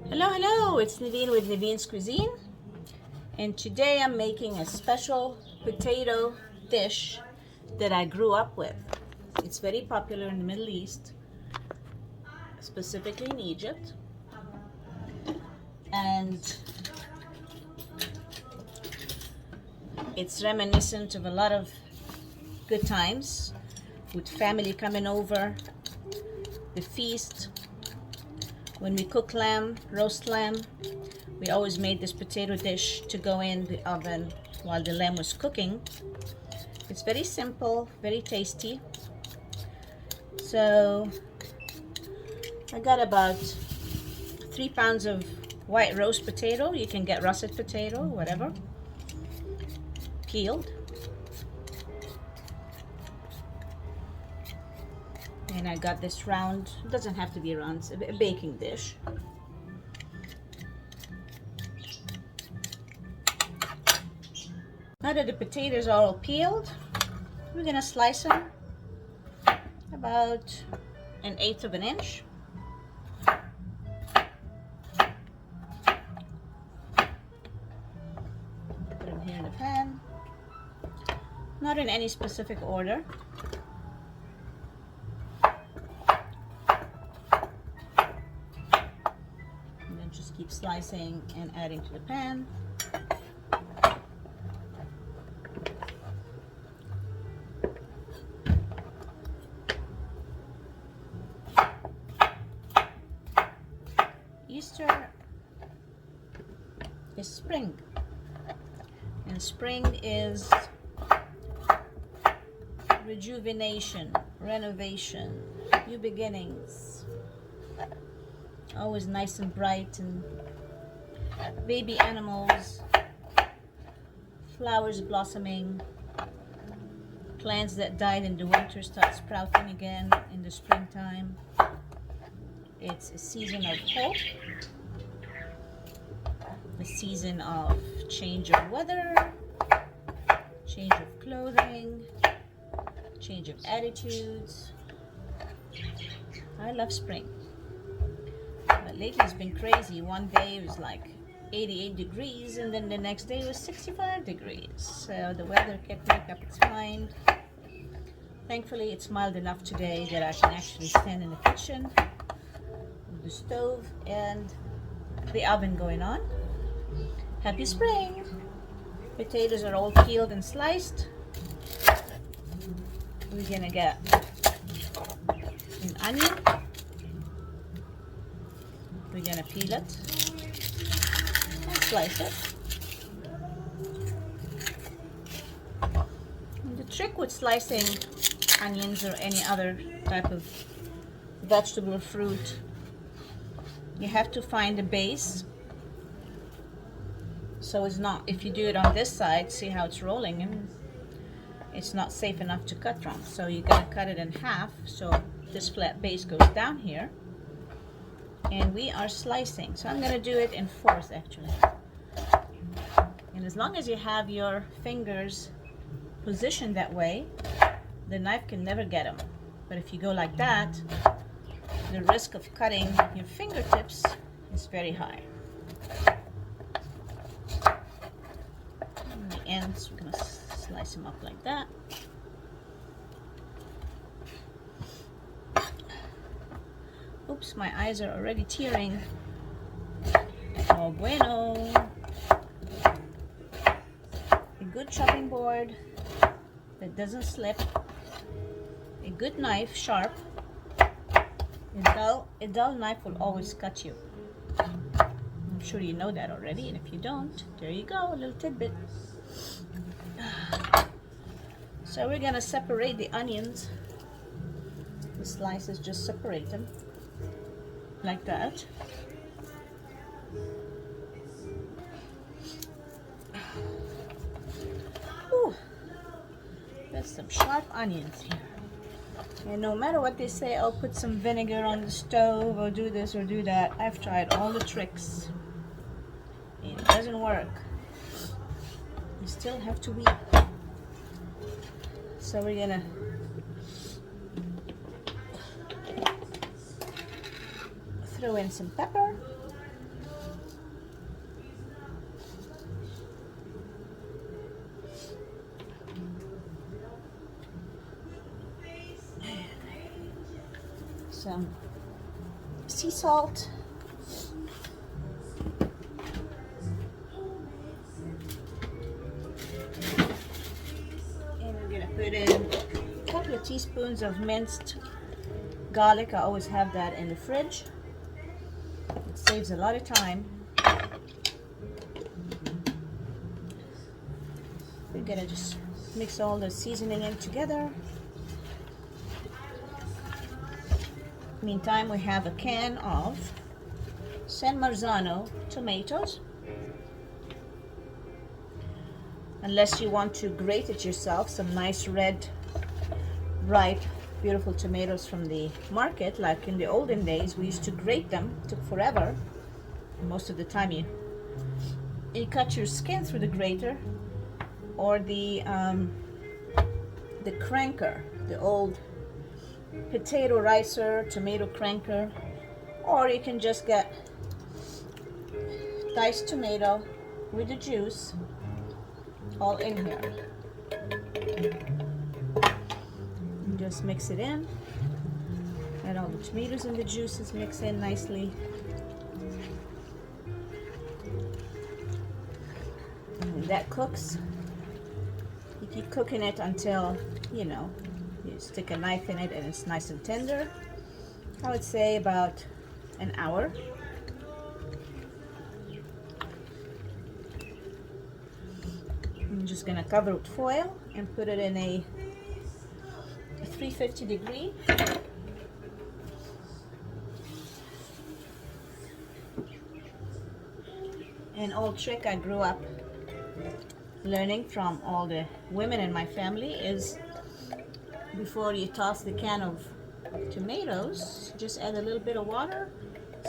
Hello, hello, it's Naveen with Naveen's Cuisine, and today I'm making a special potato dish that I grew up with. It's very popular in the Middle East, specifically in Egypt, and it's reminiscent of a lot of good times with family coming over, the feast. When we cook lamb, roast lamb, we always made this potato dish to go in the oven while the lamb was cooking. It's very simple, very tasty. So I got about 3 pounds of white roast potato. You can get russet potato, whatever, peeled. And I got this round, it doesn't have to be round, it's a baking dish. Now that the potatoes are all peeled, we're gonna slice them about 1/8 of an inch. Put them here in the pan. Not in any specific order. And then just keep slicing and adding to the pan. Easter is spring, and spring is rejuvenation, renovation, new beginnings. Always nice and bright, and baby animals, flowers blossoming, plants that died in the winter start sprouting again in the springtime. It's a season of hope, a season of change of weather, change of clothing, change of attitudes. I love spring, but lately it's been crazy. One day it was like 88 degrees, and then the next day it was 65 degrees. So the weather kept me up its mind. Thankfully, it's mild enough today that I can actually stand in the kitchen, the stove and the oven going on. Happy spring! Potatoes are all peeled and sliced. We're gonna get an onion. We're gonna peel it and slice it. And the trick with slicing onions or any other type of vegetable or fruit, you have to find the base, so it's not, if you do it on this side, see how it's rolling, and it's not safe enough to cut from. So you gotta cut it in half so this flat base goes down here, and we are slicing. So I'm gonna do it in fourths actually, and as long as you have your fingers positioned that way, the knife can never get them. But if you go like that, the risk of cutting your fingertips is very high. And the ends, we're going to slice them up like that. Oops, my eyes are already tearing. Oh bueno. A good chopping board that doesn't slip. A good knife, sharp. A dull knife will always cut you. I'm sure you know that already, and if you don't, there you go, a little tidbit. So we're gonna separate the onions. The slices, just separate them like that. Whew. There's some sharp onions here. And no matter what they say, I'll put some vinegar on the stove or do this or do that, I've tried all the tricks. It doesn't work. You still have to weep. So we're gonna throw in some pepper. some sea salt. And we're gonna put in a couple of teaspoons of minced garlic. I always have that in the fridge. It saves a lot of time. We're gonna just mix all the seasoning in together. Meantime, we have a can of San Marzano tomatoes. Unless you want to grate it yourself, some nice red, ripe, beautiful tomatoes from the market. Like in the olden days, we used to grate them. It took forever. Most of the time you cut your skin through the grater, or the cranker, the old potato ricer, tomato cranker, or you can just get diced tomato with the juice all in here. And just mix it in. Let all the tomatoes and the juices mix in nicely. And when that cooks, you keep cooking it until, you stick a knife in it and it's nice and tender. I would say about an hour. I'm just gonna cover it with foil and put it in a 350 degree. An old trick I grew up learning from all the women in my family is, before you toss the can of tomatoes, just add a little bit of water,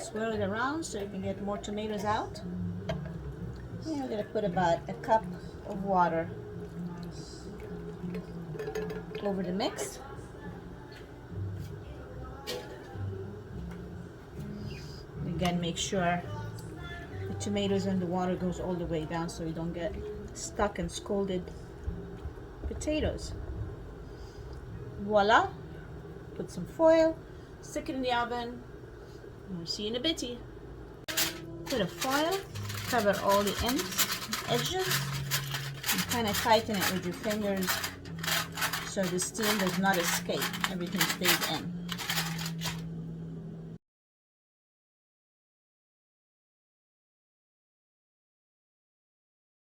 swirl it around so you can get more tomatoes out. And I'm going to put about a cup of water over the mix. Again, make sure the tomatoes and the water goes all the way down so you don't get stuck and scalded potatoes. Voila! Put some foil, stick it in the oven, and we'll see you in a bitty. Put a foil, cover all the ends, edges, and kind of tighten it with your fingers so the steam does not escape. Everything stays in.